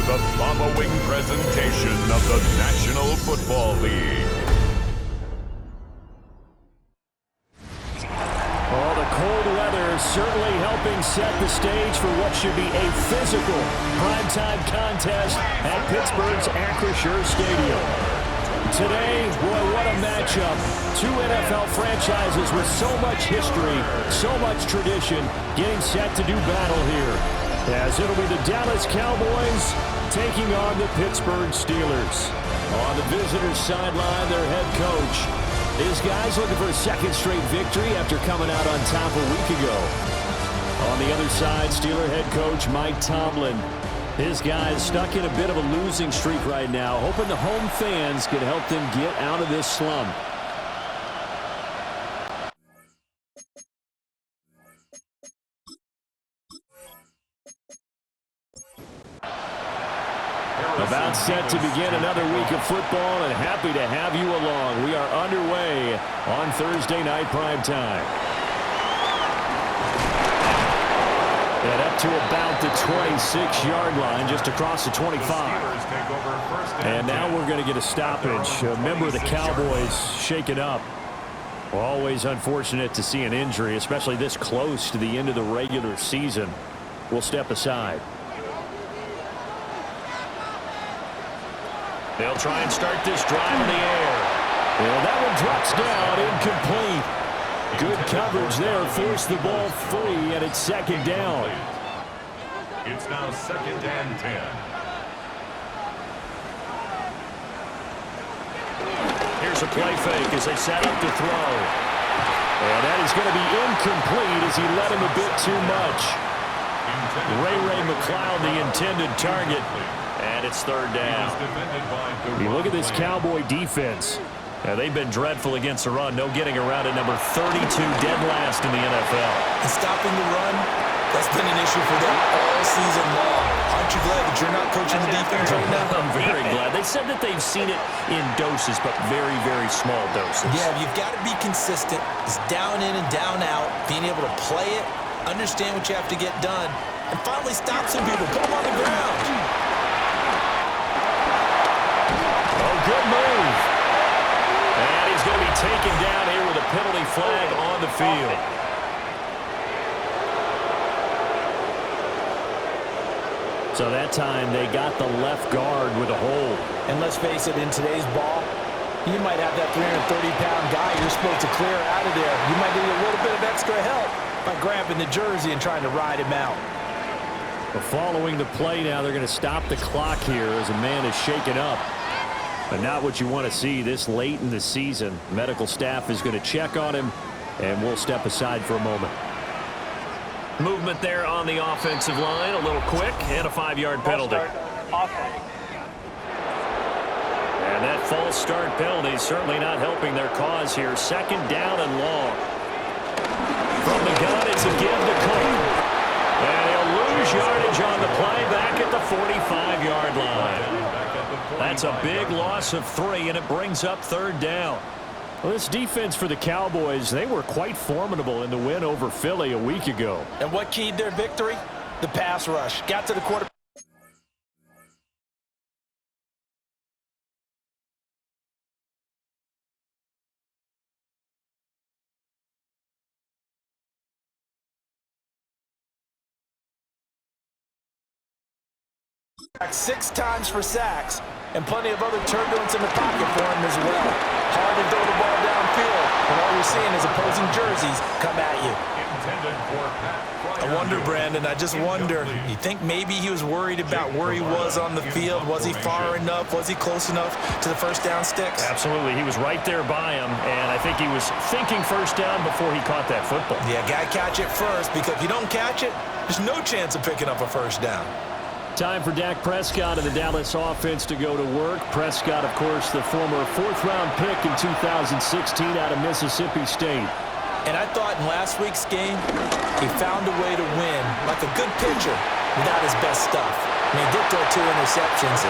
the following presentation of the National Football League. Well, the cold weather is certainly helping set the stage for what should be a physical primetime contest at Pittsburgh's Acrisure Stadium. Today, boy, what a matchup. Two NFL franchises with so much history, so much tradition, getting set to do battle here. As it'll be the Dallas Cowboys taking on the Pittsburgh Steelers. On the visitors' sideline, their head coach. These guys looking for a second straight victory after coming out on top a week ago. On the other side, Steeler head coach Mike Tomlin. His guys stuck in a bit of a losing streak right now, hoping the home fans can help them get out of this slump. About set to begin another week of football, and happy to have you along. We are underway on Thursday night primetime. And up to about the 26-yard line, just across the 25. And now we're going to get a stoppage. A member of the Cowboys shaken up. Well, always unfortunate to see an injury, especially this close to the end of the regular season. We'll step aside. They'll try and start this drive in the air. And that one drops down, incomplete. Good coverage there, forced the ball free, and it's second down. It's now 2nd and 10. Here's a play fake as they set up to throw. And that is going to be incomplete as he let him a bit too much. Ray McLeod, the intended target. And it's third down. You look at this Cowboy defense. They've been dreadful against the run. No getting around at number 32, dead last in the NFL. And stopping the run, that's been an issue for them all season long. Aren't you glad that you're not coaching the defense right now? I'm very glad. They said that they've seen it in doses, but very, very small doses. Yeah, you've got to be consistent. It's down in and down out, being able to play it, understand what you have to get done, and finally stop some people, put them on the ground. Good move. And he's going to be taken down here with a penalty flag on the field. So that time they got the left guard with a hold. And let's face it, in today's ball, you might have that 330-pound guy you're supposed to clear out of there. You might need a little bit of extra help by grabbing the jersey and trying to ride him out. But following the play now, they're going to stop the clock here as a man is shaken up. But not what you want to see this late in the season. Medical staff is going to check on him, and we'll step aside for a moment. Movement there on the offensive line, a little quick, and a 5-yard penalty. And that false start penalty is certainly not helping their cause here. Second down and long. From the gun, it's a give to Clayton. And he'll lose yardage on the play back at the 45-yard line. That's a big loss of 3, and it brings up third down. Well, this defense for the Cowboys, they were quite formidable in the win over Philly a week ago. And what keyed their victory? The pass rush. Got to the quarterback. Six times for sacks, and plenty of other turbulence in the pocket for him as well. Hard to throw the ball downfield, and all you're seeing is opposing jerseys come at you. I wonder, Brandon, I just wonder, you think maybe he was worried about where he was on the field? Was he far enough? Was he close enough to the first down sticks? Absolutely. He was right there by him, and I think he was thinking first down before he caught that football. Yeah, got to catch it first, because if you don't catch it, there's no chance of picking up a first down. Time for Dak Prescott and the Dallas offense to go to work. Prescott, of course, the former 4th-round pick in 2016 out of Mississippi State. And I thought in last week's game, he found a way to win, like a good pitcher, without his best stuff. I mean, he did throw 2 interceptions,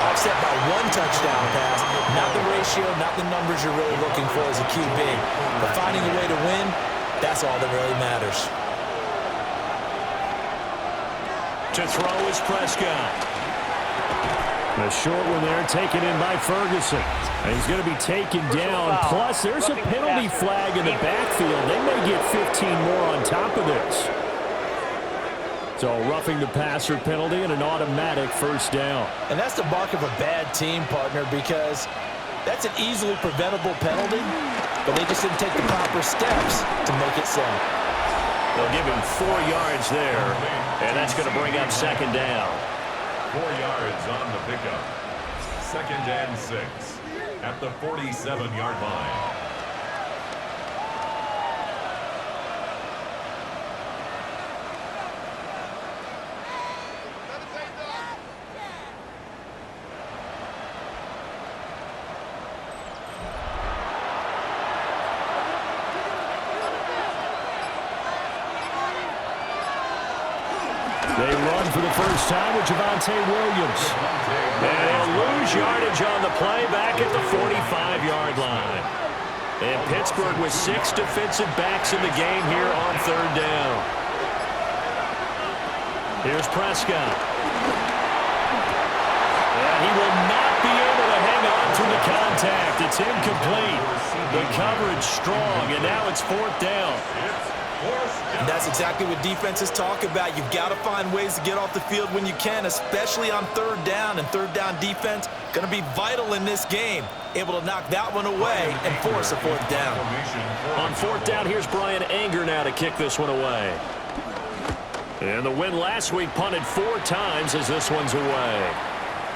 offset by 1 touchdown pass. Not the ratio, not the numbers you're really looking for as a QB. But finding a way to win, that's all that really matters. To throw is Prescott. A short one there taken in by Ferguson. And he's going to be taken down. Plus, there's a penalty flag in the backfield. They may get 15 more on top of this. So roughing the passer penalty and an automatic first down. And that's the mark of a bad team, partner, because that's an easily preventable penalty, but they just didn't take the proper steps to make it so. They'll give him 4 yards there, and that's going to bring up second down. 4 yards on the pickup. 2nd and 6 at the 47-yard line. They run for the first time with Javonte Williams. And they'll lose yardage on the play back at the 45-yard line. And Pittsburgh with 6 defensive backs in the game here on 3rd down. Here's Prescott. And he will not be able to hang on to the contact. It's incomplete. The coverage strong, and now it's 4th down. And that's exactly what defenses talk about. You've got to find ways to get off the field when you can, especially on 3rd down. And 3rd down defense going to be vital in this game. Able to knock that one away and force a 4th down. On 4th down, here's Brian Anger now to kick this one away. And the win last week punted 4 times as this one's away.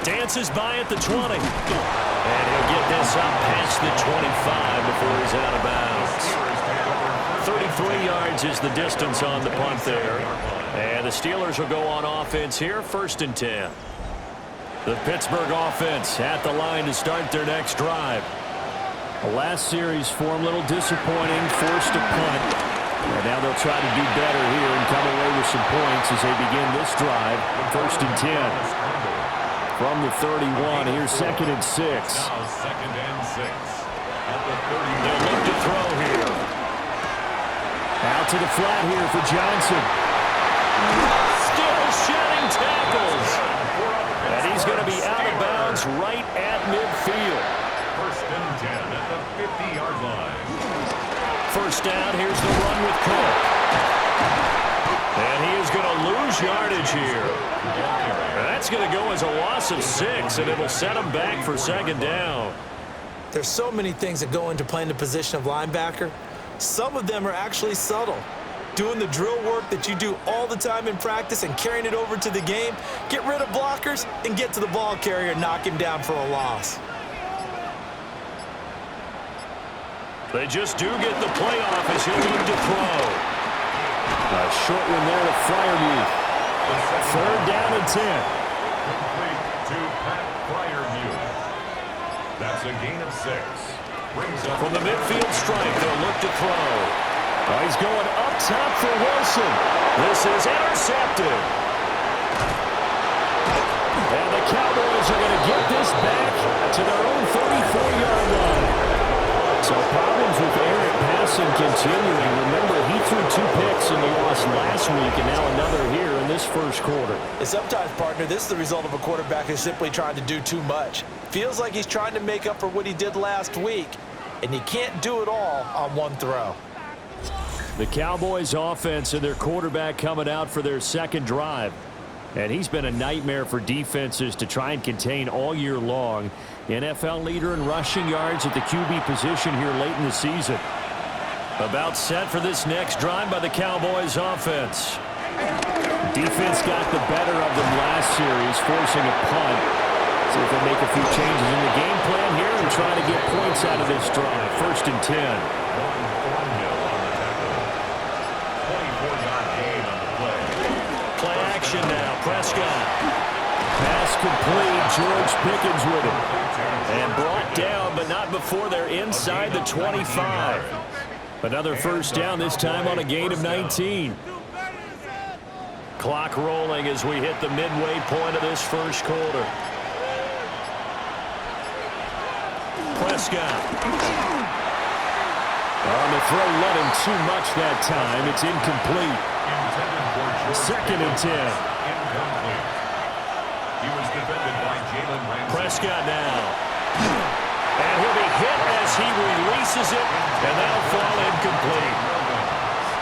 Dances by at the 20. And he'll get this up past the 25 before he's out of bounds. 33 yards is the distance on the punt there. And the Steelers will go on offense here, 1st and 10. The Pittsburgh offense at the line to start their next drive. The last series for them, a little disappointing, forced a punt. And now they'll try to do better here and come away with some points as they begin this drive, 1st and 10. From the 31, here's 2nd and 6. Now 2nd and 6 at the 30. They'll look to throw here. Out to the flat here for Johnson. Still shedding tackles. And he's going to be out of bounds right at midfield. 1st and 10 at the 50-yard line. First down, here's the run with Cook. And he is going to lose yardage here. That's going to go as a loss of 6, and it'll set him back for 2nd down. There's so many things that go into playing the position of linebacker. Some of them are actually subtle. Doing the drill work that you do all the time in practice and carrying it over to the game. Get rid of blockers and get to the ball carrier and knock him down for a loss. They just do get the playoff as he'll look to throw. A short one there to Freiermuth. 3rd down and 10. Complete to Pat Freiermuth. That's a gain of 6. From the midfield strike, they'll look to throw. He's going up top for Wilson. This is intercepted. And the Cowboys are going to get this back to their own 34-yard line. So problems with Eric passing continuing. Remember, he threw 2 picks in the loss last week, and now another here in this 1st quarter. And sometimes, partner, this is the result of a quarterback who's simply trying to do too much. Feels like he's trying to make up for what he did last week, and he can't do it all on one throw. The Cowboys offense and their quarterback coming out for their 2nd drive. And he's been a nightmare for defenses to try and contain all year long. NFL leader in rushing yards at the QB position here late in the season. About set for this next drive by the Cowboys offense. Defense got the better of them last series, forcing a punt. See if they make a few changes in the game plan here and try to get points out of this drive. 1st and 10. 24-yard gain on the play. Play action now. Prescott. Pass complete. George Pickens with it. And brought down, but not before they're inside the 25. Another first down, this time on a gain of 19. Clock rolling as we hit the midway point of this 1st quarter. Prescott. On the throw, let him too much that time. It's incomplete. 2nd and 10. He was defended by Jalen Ramsey. Prescott now. And he'll be hit as he releases it, and that'll fall incomplete.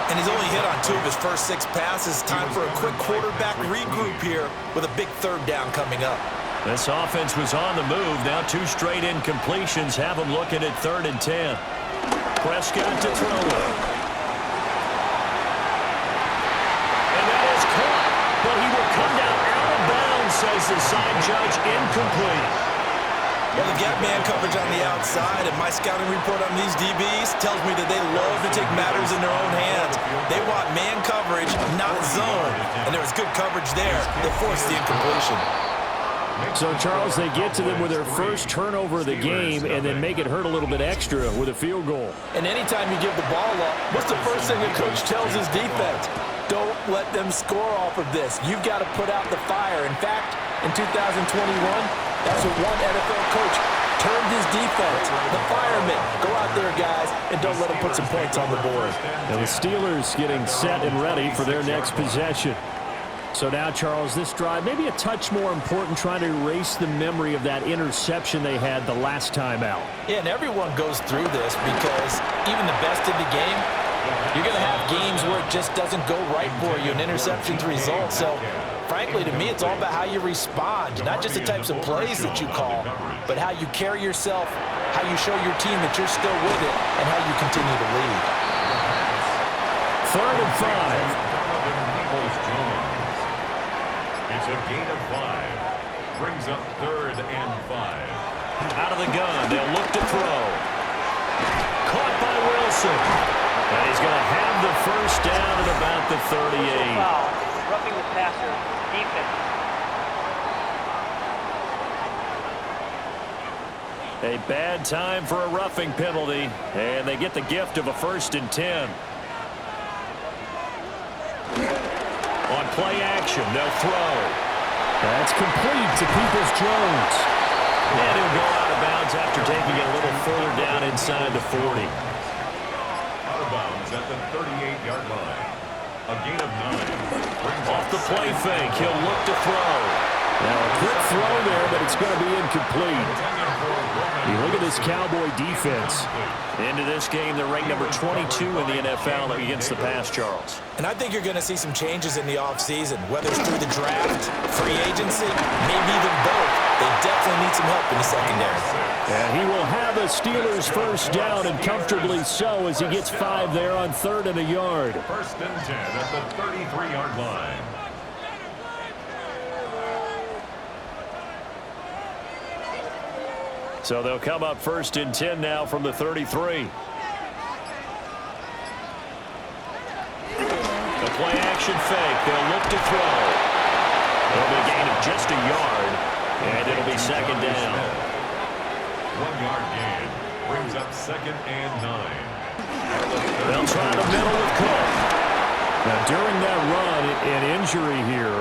And he's only hit on 2 of his first 6 passes. Time for a quick quarterback regroup here with a big 3rd down coming up. This offense was on the move. Now 2 straight incompletions have them looking at 3rd and 10. Prescott to throw it. And that is caught, but he will come down out of bounds, says the side judge, incomplete. Well, they've got man coverage on the outside, and my scouting report on these DBs tells me that they love to take matters in their own hands. They want man coverage, not zone. And there was good coverage there that forced the incompletion. So, Charles, they get to them with their first turnover of the game and then make it hurt a little bit extra with a field goal. And anytime you give the ball up, what's the first thing a coach tells his defense? Don't let them score off of this. You've got to put out the fire. In fact, in 2021, that's what one NFL coach termed his defense, the firemen. Go out there, guys, and don't let them put some points on the board. And the Steelers getting set and ready for their next possession. So now, Charles, this drive maybe a touch more important, trying to erase the memory of that interception they had the last time out. Yeah, and everyone goes through this because even the best in the game, you're going to have games where it just doesn't go right for you, and interceptions result. So, frankly, to me, it's all about how you respond, not just the types of plays that you call, but how you carry yourself, how you show your team that you're still with it, and how you continue to lead. 3rd and 5. It's a gain of 5. Brings up 3rd and 5. Out of the gun, they'll look to throw. Caught by Wilson. And he's going to have the first down at about the 38. Foul. Roughing the passer. Defense. A bad time for a roughing penalty, and they get the gift of a 1st and 10. On play action, they'll throw. That's complete to Peoples-Jones. And he'll go out of bounds after taking it a little further down inside the 40. Out of bounds at the 38-yard line. A gain of 9. Off the play fake, he'll look to throw. Now a quick throw there, but it's going to be incomplete. You look at this Cowboy defense. Into this game, they're ranked number 22 in the NFL against the pass, Charles. And I think you're going to see some changes in the offseason, whether it's through the draft, free agency, maybe even both. They definitely need some help in the secondary. And he will have the Steelers first down, and comfortably so, as he gets 5 there on 3rd and a yard. 1st and 10 at the 33-yard line. So they'll come up 1st and 10 now from the 33. The play action fake. They'll look to throw. It'll be a gain of just a yard, and it'll be 2nd down. 1-yard gain brings up 2nd and 9. They'll try the middle with Cook. Now, during that run, an injury here.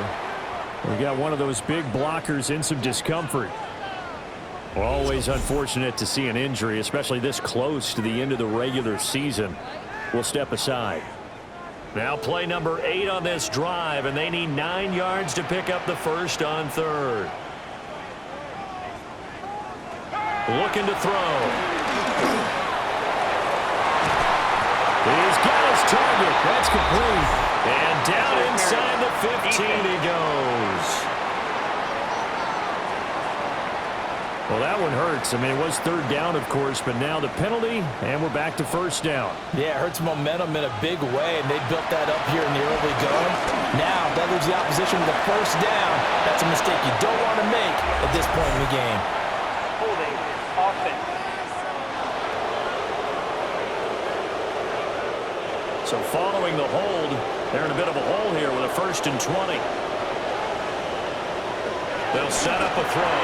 We got one of those big blockers in some discomfort. Always unfortunate to see an injury, especially this close to the end of the regular season. We'll step aside. Now play number 8 on this drive, and they need 9 yards to pick up the first on 3rd. Looking to throw. He's got his target. That's complete. And down inside the 15 he goes. Well, that one hurts. I mean, it was 3rd down, of course, but now the penalty, and we're back to 1st down. Yeah, it hurts momentum in a big way, and they built that up here in the early going. Now, that leaves the opposition with a 1st down. That's a mistake you don't want to make at this point in the game. Holding. Offense. So following the hold, they're in a bit of a hole here with a 1st and 20. They'll set up a throw.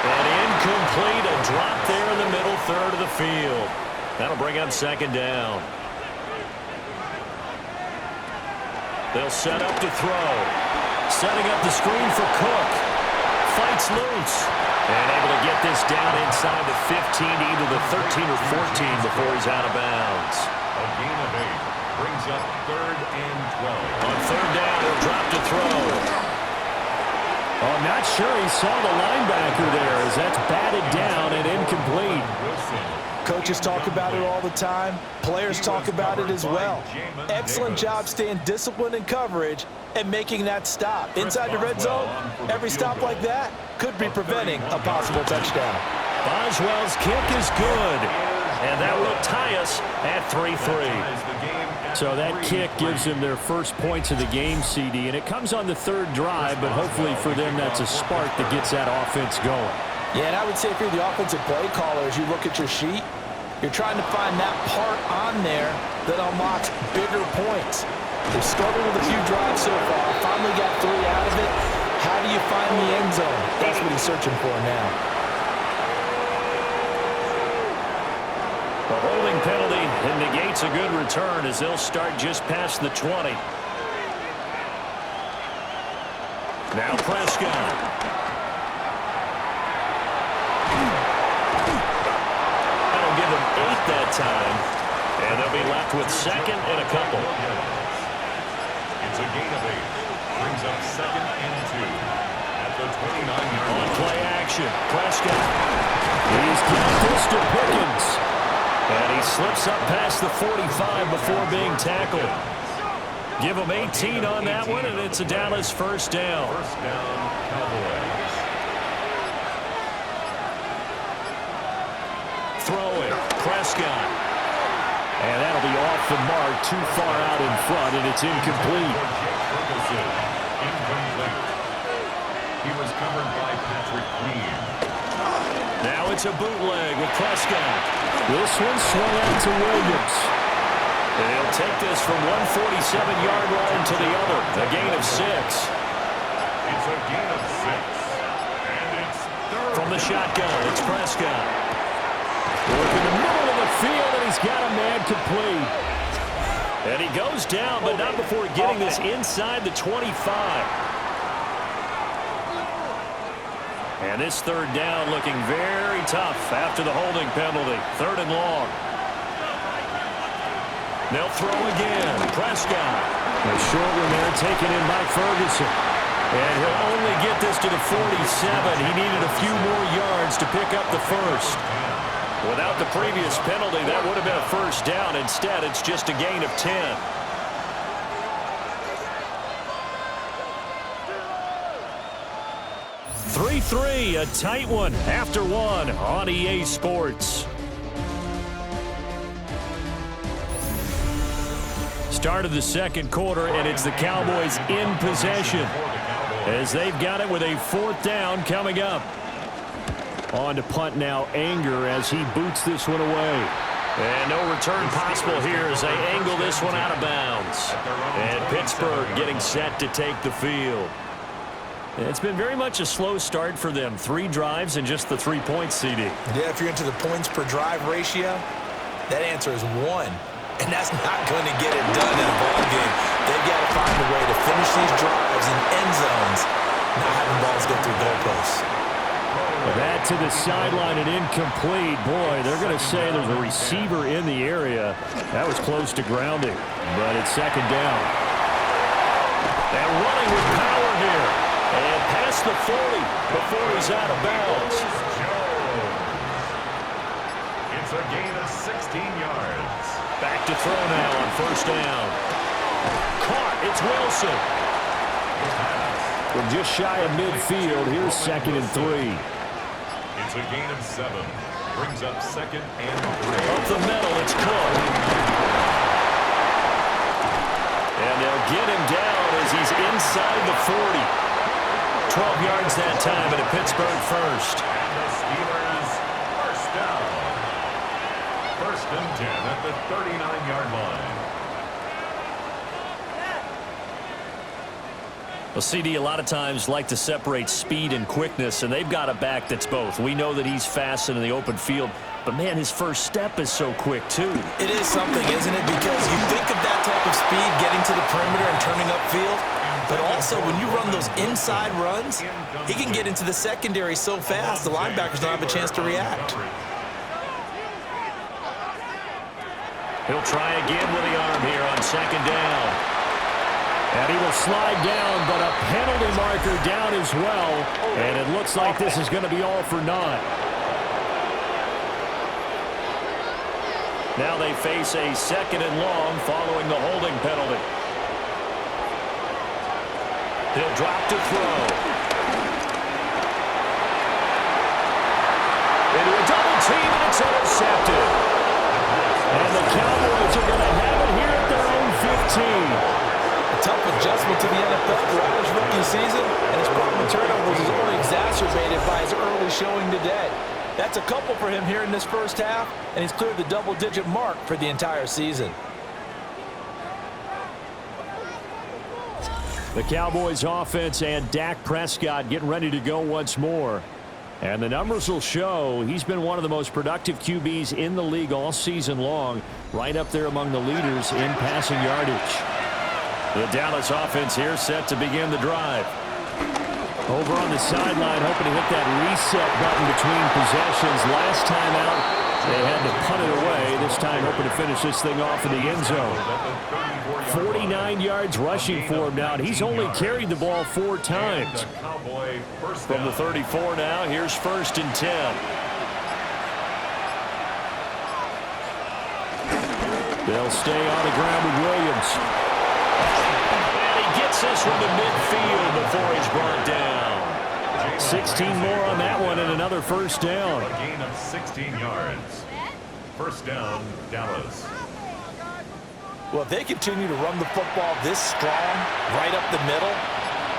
And incomplete, a drop there in the middle 3rd of the field. That'll bring up 2nd down. They'll set up to throw. Setting up the screen for Cook. Fights loose. And able to get this down inside the 15, either the 13 or 14 before he's out of bounds. A gain of 8 brings up 3rd and 12. On 3rd down, he'll drop to throw. I'm not sure he saw the linebacker there as that's batted down and incomplete. Coaches talk about it all the time. Players talk about it as well. Excellent job staying disciplined in coverage and making that stop. Inside the red zone, every stop like that could be preventing a possible touchdown. Boswell's kick is good, and that will tie us at 3-3. So that kick gives them their first points of the game, CD, and it comes on the third drive, but hopefully for them that's a spark that gets that offense going. Yeah, and I would say if you're the offensive play caller, as you look at your sheet, you're trying to find that part on there that unlocks bigger points. They've struggled with a few drives so far, finally got 3 out of it. How do you find the end zone? That's what he's searching for now. The holding penalty negates a good return as they'll start just past the 20. Now Prescott. That'll give them 8 that time. And they'll be left with second and a couple. It's a gain of 8. Brings up second and 2 at the 29-yard line. On play action, Prescott. He's got this to Pickens. And he slips up past the 45 before being tackled. Give him 18 on that one, and it's a Dallas first down. First down, Cowboys. Throw it, Prescott. And that'll be off the mark, too far out in front, and it's incomplete. Incomplete. He was covered by Patrick Queen. Now it's a bootleg with Prescott. This one swung out to Williams. And he'll take this from 147-yard line to the other. A gain of 6. It's a gain of 6. And it's third. From the shotgun, it's Prescott. Look in the middle of the field, and he's got a man complete. And he goes down, but not before getting this inside the 25. And this third down looking very tough after the holding penalty. Third and long. They'll throw again. Prescott. A short one there taken in by Ferguson. And he'll only get this to the 47. He needed a few more yards to pick up the first. Without the previous penalty, that would have been a first down. Instead, it's just a gain of 10. 3-3, a tight one after one on EA Sports. Start of the second quarter, and it's the Cowboys in possession as they've got it with a 4th down coming up. On to punt now, Anger as he boots this one away. And no return possible here as they angle this one out of bounds. And Pittsburgh getting set to take the field. It's been very much a slow start for them. 3 drives and just the 3 points, CD. Yeah, if you're into the points per drive ratio, that answer is 1. And that's not going to get it done in a ball game. They've got to find a way to finish these drives in end zones, not having balls go through goalposts. That to the sideline and incomplete. Boy, they're going to say there's a receiver in the area. That was close to grounding, but it's second down. And running with power here. And past the 40 before he's out of bounds. It's a gain of 16 yards. Back to throw now on first down. Caught. It's Wilson. From just shy of midfield, here's second and 3. It's a gain of 7. Brings up second and 3. Up the middle, it's Cook. And they'll get him down as he's inside the 40. 12 yards that time, and a Pittsburgh first. And the Steelers first down. First and 10 at the 39-yard line. Well, CD, a lot of times like to separate speed and quickness, and they've got a back that's both. We know that he's fast in the open field, but, man, his first step is so quick, too. It is something, isn't it? Because you think of that type of speed, getting to the perimeter and turning upfield, but also when you run those inside runs, he can get into the secondary so fast, the linebackers don't have a chance to react. He'll try again with the arm here on second down. And he will slide down, but a penalty marker down as well. And it looks like this is going to be all for naught. Now they face a 2nd and long following the holding penalty. He'll drop to throw. Into a double team, and it's intercepted. And the Cowboys are going to have it here at their own 15. A tough adjustment to the NFL throughout his rookie season, and his problem with turnovers is only exacerbated by his early showing today. That's a couple for him here in this first half, and he's cleared the double-digit mark for the entire season. The Cowboys offense and Dak Prescott getting ready to go once more. And the numbers will show he's been one of the most productive QBs in the league all season long, right up there among the leaders in passing yardage. The Dallas offense here set to begin the drive. Over on the sideline, hoping to hit that reset button between possessions. Last time out, they had to punt it away. This time, hoping to finish this thing off in the end zone. 49 yards rushing for him now. He's only carried the ball 4 times. From the 34 now, here's 1st and 10. They'll stay on the ground with Williams. And he gets this from the midfield before he's brought down. 16 more on that one and another 1st down. A gain of 16 yards. 1st down, Dallas. Well, if they continue to run the football this strong, right up the middle,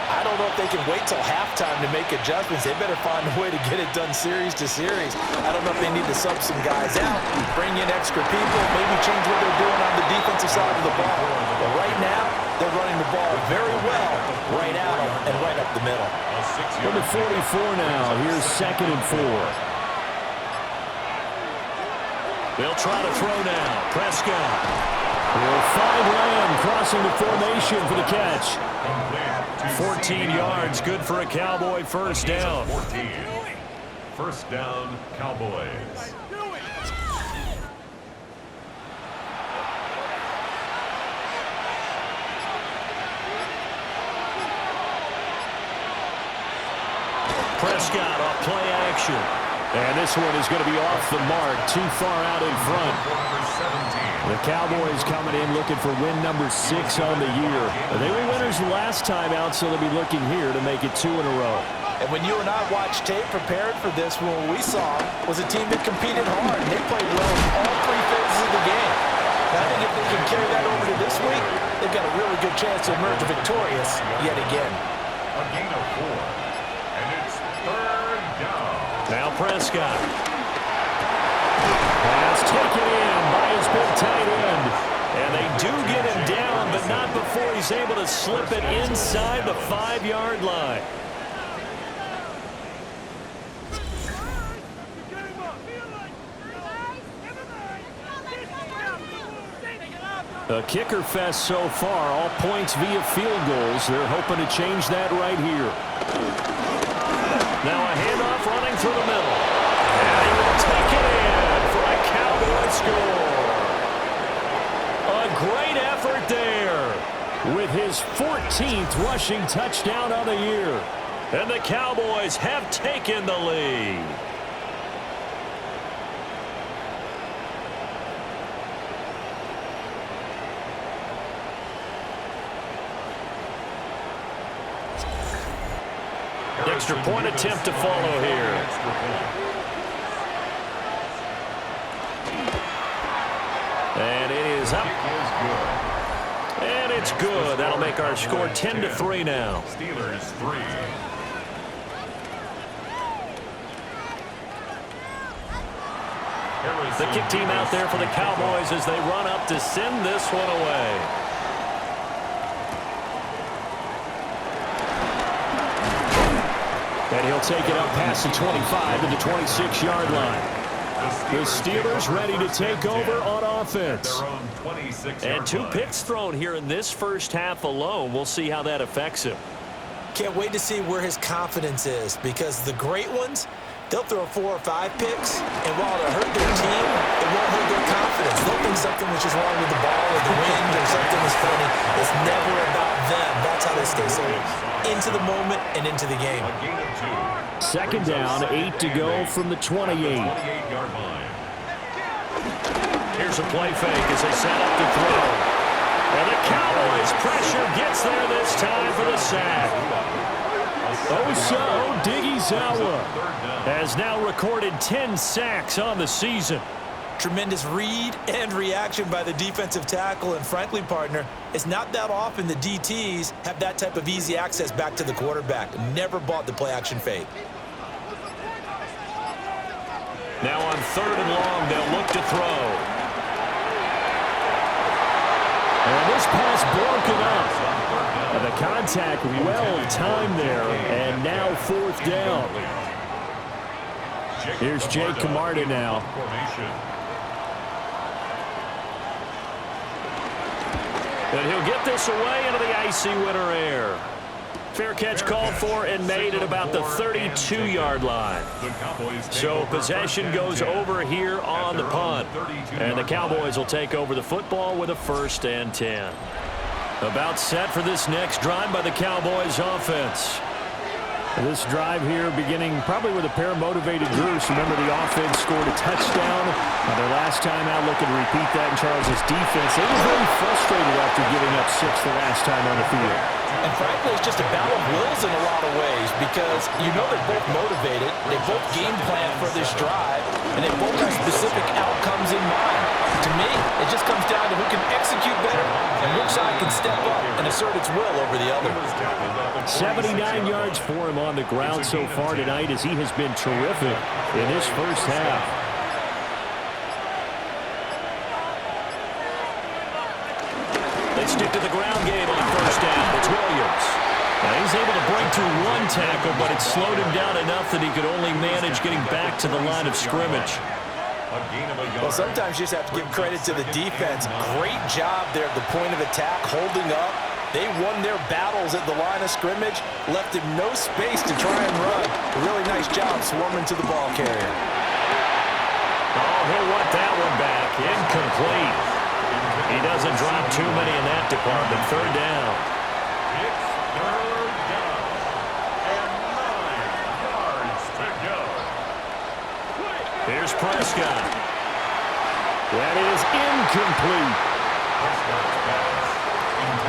I don't know if they can wait till halftime to make adjustments. They better find a way to get it done series to series. I don't know if they need to sub some guys out, bring in extra people, maybe change what they're doing on the defensive side of the ball. But right now, they're running the ball very well right out and right up the middle. From the 44 now, here's 2nd and 4. They'll try to throw now. Prescott. Will find Lamb crossing the formation for the catch. 14 yards, good for a Cowboy 1st down. 14. 1st down, Cowboys. Prescott off play action. And this one is going to be off the mark, too far out in front. The Cowboys coming in looking for win number 6 on the year. They were winners last time out, so they'll be looking here to make it 2 in a row. And when you and I watched tape prepared for this, what we saw was a team that competed hard. They played well in all 3 phases of the game. And I think if they can carry that over to this week, they've got a really good chance to emerge victorious yet again. A gain of 4. And it's 3rd down. Now Prescott. Pass taken in by his big tight end. And they do get him down, but not before he's able to slip it inside the 5-yard line. A kicker fest so far, all points via field goals. They're hoping to change that right here. Now a handoff running through the middle. And he will take it in for a Cowboy score. A great effort there with his 14th rushing touchdown of the year. And the Cowboys have taken the lead. Extra point attempt to follow here. And it is up. And it's good. That'll make our score 10-3 now. Steelers 3. The kick team out there for the Cowboys as they run up to send this one away. And he'll take it up past the 25 to the 26-yard line. The Steelers ready to take over on offense. And 2 picks thrown here in this first half alone. We'll see how that affects him. Can't wait to see where his confidence is, because the great ones, they'll throw 4 or 5 picks, and while it'll hurt their team, it won't hurt their confidence. They'll think something was just wrong with the ball or the wind or something was funny. It's never about them. to stay so into the moment and into the game. A gain of 2. Second down, 8 to go from the 28. 28-yard line. Here's a play fake as they set up to throw. And the Cowboys pressure gets there this time for the sack. Osa Odighizuwa has now recorded 10 sacks on the season. Tremendous read and reaction by the defensive tackle. And frankly, partner, it's not that often the DTs have that type of easy access back to the quarterback. Never bought the play-action fake. Now on 3rd and long, they'll look to throw. And this pass broken up. And the contact well timed there. And now 4th down. Here's Jake Camarda now. And he'll get this away into the icy winter air. Fair catch called for and made at about the 32-yard line. So possession goes over here on the punt. And the Cowboys will take over the football with a 1st and 10. About set for this next drive by the Cowboys offense. This drive here beginning probably with a pair of motivated groups. Remember, the offense scored a touchdown on their last time out. Looking to repeat that in Charles' defense. They were very frustrated after giving up 6 the last time on the field. And frankly, it's just a battle of wills in a lot of ways because you know they're both motivated, they both game plan for this drive, and they both have specific outcomes in mind. To me, it just comes down to who can execute better and which side can step up and assert its will over the other. 79 yards for him on the ground so far tonight as he has been terrific in this first half. They stick to the ground game on 1st down. It's Williams. Now he's able to break through 1 tackle, but it slowed him down enough that he could only manage getting back to the line of scrimmage. Well, sometimes you just have to give credit to the defense. Great job there at the point of attack, holding up. They won their battles at the line of scrimmage, left him no space to try and run. A really nice job swarming to the ball carrier. Oh, he'll want that one back. Incomplete. He doesn't drop too many in that department. 3rd down. It's 3rd down. And 9 yards to go. Here's Prescott. That is incomplete.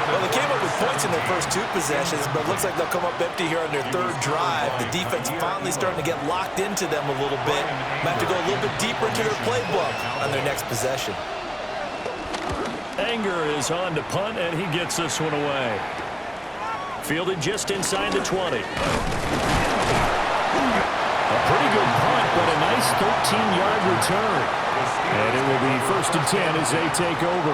Well, they came up with points in their first 2 possessions, but it looks like they'll come up empty here on their 3rd drive. The defense finally starting to get locked into them a little bit. Might have to go a little bit deeper into their playbook on their next possession. Anger is on to punt, and he gets this one away. Fielded just inside the 20. A pretty good punt, but a nice 13-yard return. And it will be 1st and 10 as they take over.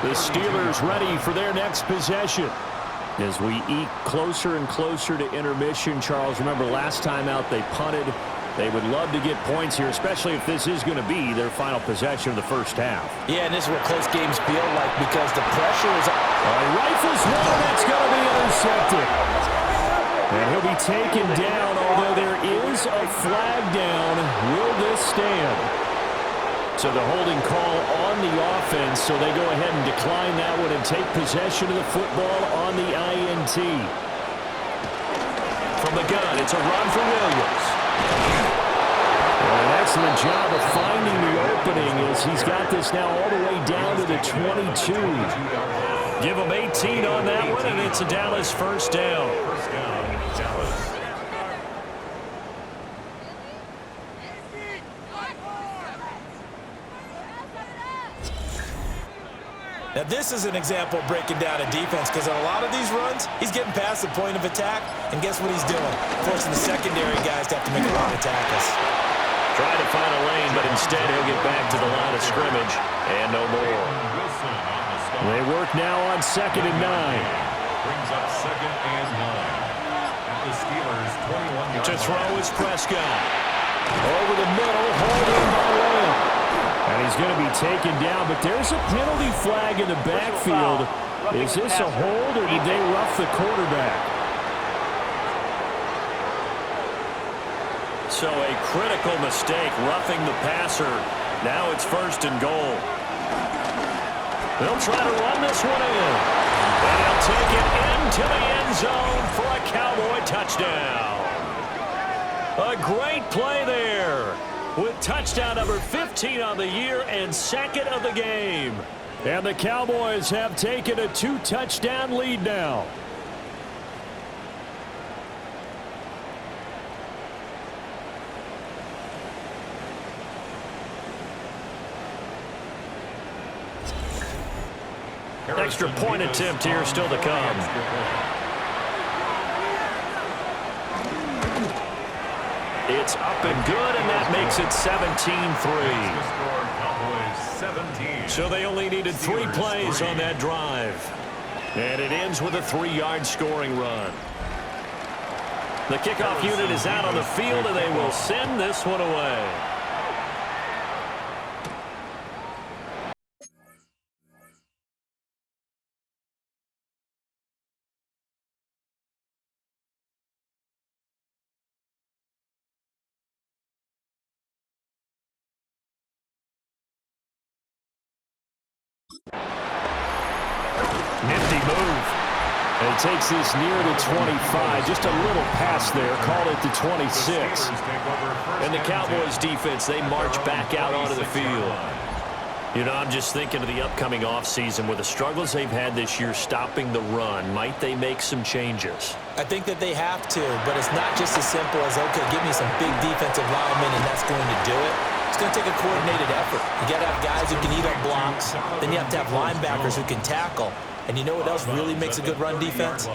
The Steelers ready for their next possession. As we eke closer and closer to intermission, Charles, remember last time out they punted. They would love to get points here, especially if this is going to be their final possession of the first half. Yeah, and this is what close games feel like because the pressure is on. Rifles one, that's going to be intercepted. And he'll be taken down, although there is a flag down. Will this stand? So the holding call on the offense, so they go ahead and decline that one and take possession of the football on the INT. From the gun, it's a run for Williams. Well, an excellent job of finding the opening as he's got this now all the way down to the 22. Give him 18 on that one, and it's a Dallas 1st down. Dallas. Now, this is an example of breaking down a defense because on a lot of these runs, he's getting past the point of attack, and guess what he's doing? Forcing the secondary guys to have to make a lot of tackles. Trying to find a lane, but instead he'll get back to the line of scrimmage, and no more. They work now on 2nd and 9. Brings up 2nd and 9. At the Steelers' 21-yard To throw line. is Prescott. Over the middle, holding by Lamb. And he's going to be taken down, but there's a penalty flag in the backfield. Is this a hold, or did they rough the quarterback? So a critical mistake, roughing the passer. Now it's 1st and goal. They'll try to run this one in. And he'll take it into the end zone for a Cowboy touchdown. A great play there with touchdown number 15 on the year and second of the game. And the Cowboys have taken a 2-touchdown lead now. Extra point attempt here still to come. It's up and good, and that makes it 17-3. So they only needed 3 plays on that drive. And it ends with a 3-yard scoring run. The kickoff unit is out on the field, and they will send this one away. Nifty move. And it takes this near to 25. Just a little pass there. Called it the 26. And the Cowboys defense, they march back out onto the field. You know, I'm just thinking of the upcoming offseason with the struggles they've had this year stopping the run. Might they make some changes? I think that they have to, but it's not just as simple as, okay, give me some big defensive linemen and that's going to do it. It's going to take a coordinated effort. You got to have guys who can eat up blocks. Then you have to have linebackers who can tackle. And you know what else really makes a good run defense?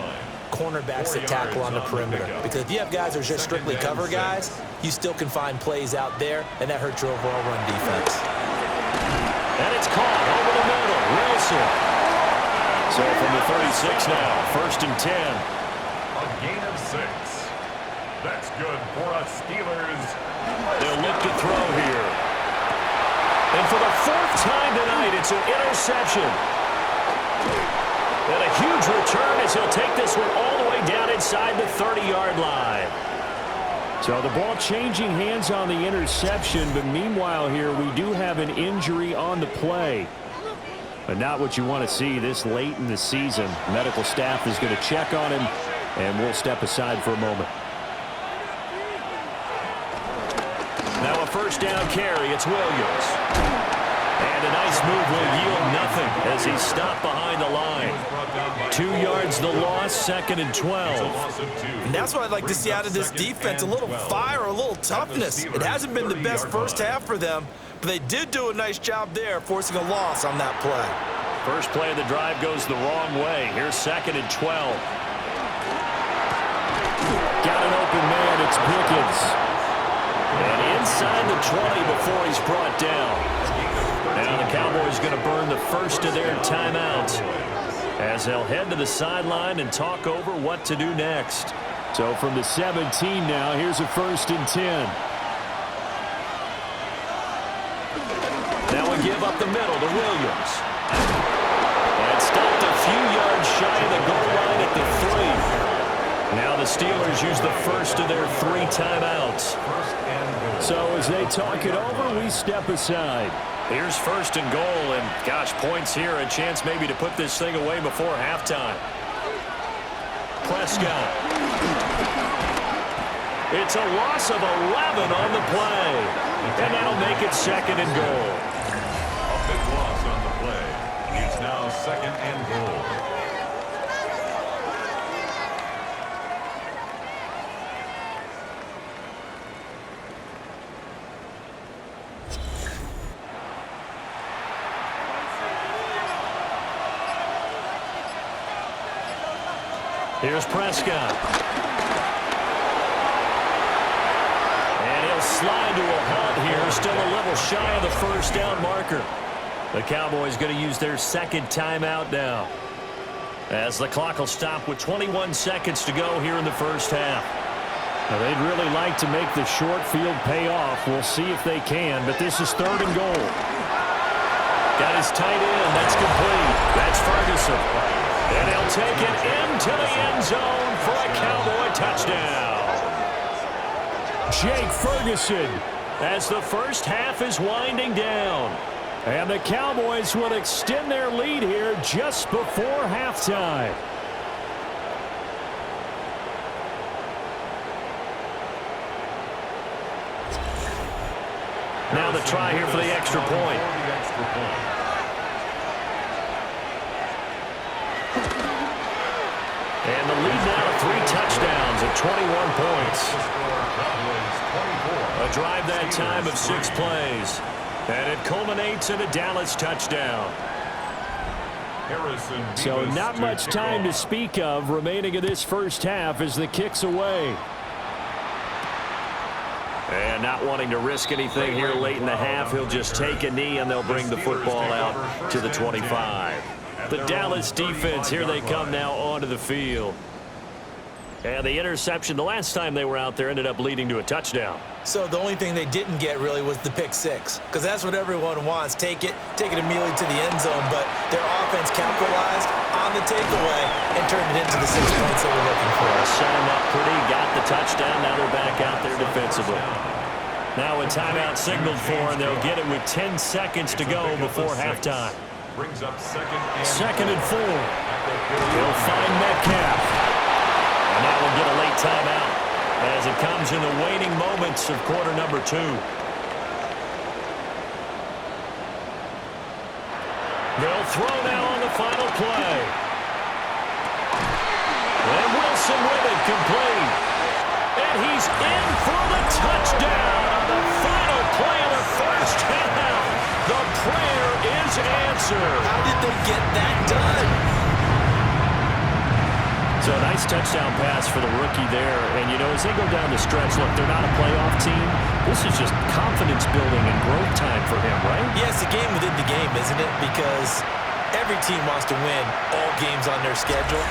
Cornerbacks that tackle on the perimeter. Because if you have guys who are just strictly cover guys, you still can find plays out there, and that hurts your overall run defense. And it's caught over the middle. Wilson. So from the 36 now, 1st and 10. A gain of 6. That's good for us Steelers. They'll look to throw here. And for the 4th time tonight, it's an interception. And a huge return as he'll take this one all the way down inside the 30-yard line. So the ball changing hands on the interception, but meanwhile here we do have an injury on the play. But not what you want to see this late in the season. Medical staff is going to check on him, and we'll step aside for a moment. Now a 1st down carry. It's Williams. And a nice move will yield nothing as he's stopped behind the line. 2 yards the loss, 2nd and 12. And that's what I'd like to see out of this defense, a little fire, a little toughness. It hasn't been the best first half for them, but they did do a nice job there forcing a loss on that play. First play of the drive goes the wrong way. Here's 2nd and 12. Got an open man, it's Pickens. And inside the 20 before he's brought down. Now the Cowboys going to burn the first of their timeouts as they'll head to the sideline and talk over what to do next. So from the 17 now, here's a 1st and 10. Now we give up the middle to Williams. And stopped a few yards shy of the goal line at the 3. Now the Steelers use the first of their 3 timeouts. So as they talk it over, we step aside. Here's 1st and goal, and gosh, points here, a chance maybe to put this thing away before halftime. Prescott. It's a loss of 11 on the play, and that'll make it 2nd and goal. A big loss on the play. It's now 2nd and goal. Here's Prescott. And he'll slide to a halt here. Still a little shy of the 1st down marker. The Cowboys going to use their 2nd timeout now, as the clock will stop with 21 seconds to go here in the 1st half. Now, they'd really like to make the short field pay off. We'll see if they can, but this is 3rd and goal. Got his tight end. That's complete. That's Ferguson. And he'll take it into the end zone for a Cowboy touchdown. Jake Ferguson, as the 1st half is winding down. And the Cowboys will extend their lead here just before halftime. Now the try here for the extra point. And the lead now to 3 touchdowns at 21 points. A drive that time of 6 plays. And it culminates in a Dallas touchdown. So not much time to speak of remaining in this first half as the kick's away. And not wanting to risk anything here late in the half, he'll just take a knee and they'll bring the football out to the 25. The Dallas defense, here they come now onto the field. And the interception, the last time they were out there, ended up leading to a touchdown. So the only thing they didn't get really was the pick six, because that's what everyone wants. Take it immediately to the end zone, but their offense capitalized on the takeaway and turned it into the 6 points they were looking for. Set them up pretty, got the touchdown, now they're back out there defensively. Now a timeout signaled for, and they'll get it with 10 seconds to go before halftime. Brings up second and 4. He'll find Metcalf. And that will get a late timeout as it comes in the waning moments of quarter number 2. They'll throw now on the final play. And Wilson with it, complete. And he's in for the touchdown on the final play of the first half. The prayer is answered. How did they get that done? So a nice touchdown pass for the rookie there. And, you know, as they go down the stretch, look, they're not a playoff team. This is just confidence building and growth time for him, right? Yeah, it's a game within the game, isn't it? Because every team wants to win all games on their schedule.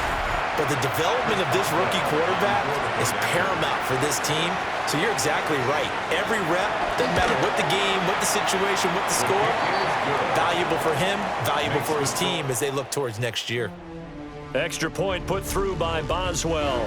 But the development of this rookie quarterback is paramount for this team. So you're exactly right. Every rep, doesn't matter what the game, what the situation, what the score, valuable for him, valuable for his team as they look towards next year. Extra point put through by Boswell.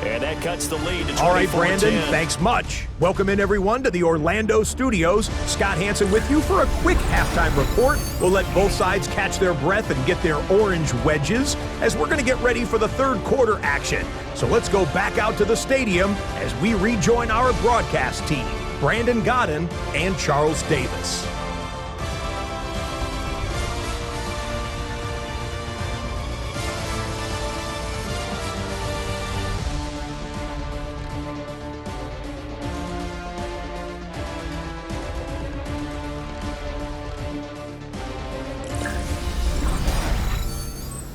And that cuts the lead to 24-10. All right, Brandon, thanks much. Welcome in, everyone, to the Orlando studios. Scott Hansen with you for a quick halftime report. We'll let both sides catch their breath and get their orange wedges as we're going to get ready for the third quarter action. So let's go back out to the stadium as we rejoin our broadcast team, Brandon Godden and Charles Davis.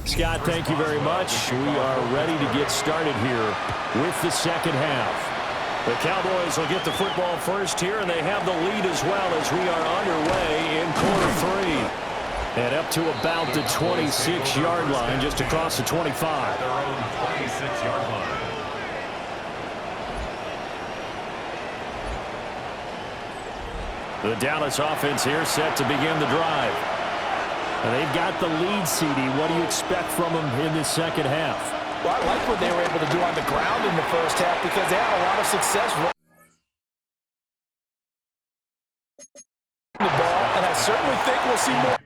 Scott, thank you very much. We are ready to get started here with the second half. The Cowboys will get the football first here, and they have the lead as well as we are underway in quarter 3. And up to about the 26-yard line, just across the 25. Their own 26-yard line. The Dallas offense here set to begin the drive. And they've got the lead, CD. What do you expect from them in this second half? Well, I like what they were able to do on the ground in the first half because they had a lot of success running the ball, and I certainly think we'll see more.